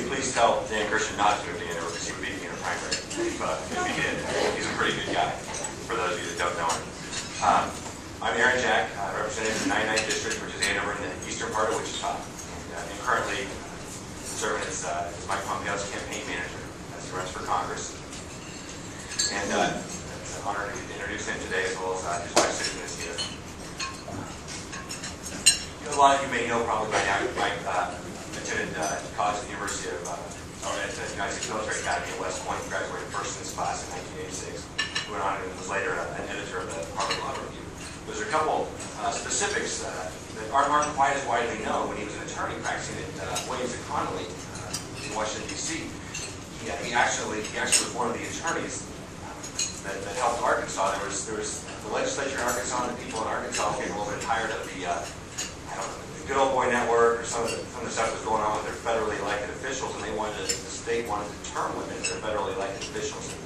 please tell Dan Christian not to move to Andover because he would beat me in a primary if he did. He's a pretty good guy, for those of you that don't know him. I'm Aaron Jack, representing the 99th District, which is Andover in the eastern part of Wichita. And currently serving as Mike Pomp's campaign manager as he runs for Congress. And it's an honor to introduce him today, as well as his wife, Susan, is here. A lot of you may know probably by now, Mike attended college at the University of, at the United States Military Academy in West Point, graduated first in his class in 1986. He went on and was later an editor of the Harvard Law Review. There's a couple specifics that aren't quite as widely known. When he was an attorney practicing at Williams and Connolly in Washington, D.C., he actually was one of the attorneys that helped Arkansas. There was the legislature in Arkansas and the people in Arkansas getting a little bit tired of the Good Old Boy Network or some of the stuff that was going on with their federally elected officials, and the state wanted to term limit their federally elected officials. And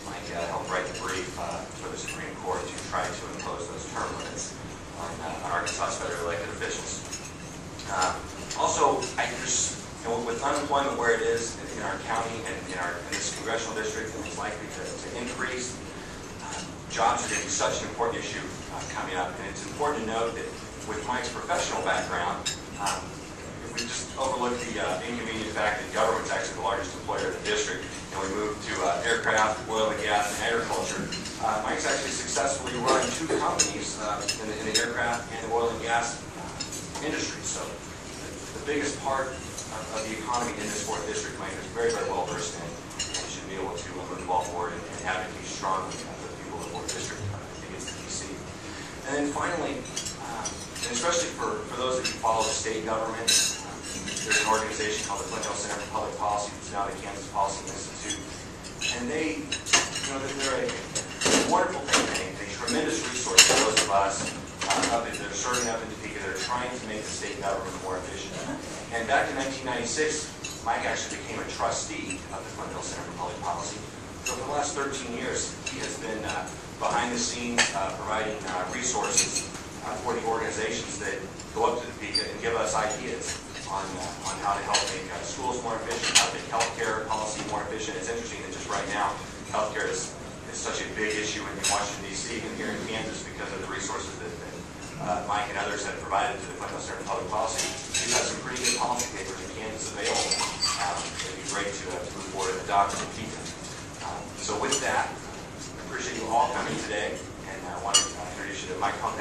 Mike helped write the brief for the Supreme Court to try to impose those term limits on Arkansas's federally elected officials. Also, with unemployment where it is in our county and in this congressional district, and it's likely to increase, jobs are going to be such an important issue coming up. And it's important to note that with Mike's professional background, if we just overlook the inconvenient fact that government's actually the largest employer in the district, and we move to aircraft, oil and gas, and agriculture, Mike's actually successfully run two companies in the aircraft and the oil and gas industry. So the biggest part of the economy in this 4th district, Mike is very, very well versed in, and should be able to move the ball forward and advocate strongly for the people of the 4th district against the DC. And then finally, and especially for those of you who follow the state government, there's an organization called the Flint Hill Center for Public Policy, it's now the Kansas Policy Institute, and they're a wonderful thing, a tremendous resource for those of us that are serving up in Topeka, that are trying to make the state government more efficient. And back in 1996, Mike actually became a trustee of the Flint Hill Center for Public Policy. So for the last 13 years, he has been behind the scenes providing resources for the organizations that go up to Topeka and give us ideas on how to help make schools more efficient, how to make healthcare policy more efficient. It's interesting that just right now, healthcare is such a big issue in Washington, D.C. and here in Kansas because of the resources that Mike and others have provided to the Flint Hill Center for Public Policy. We've got some pretty good policy papers in Kansas available. It'd be great to move forward and adopt in Topeka. So with that, I appreciate you all coming today, and I want to introduce you to Mike Pomp.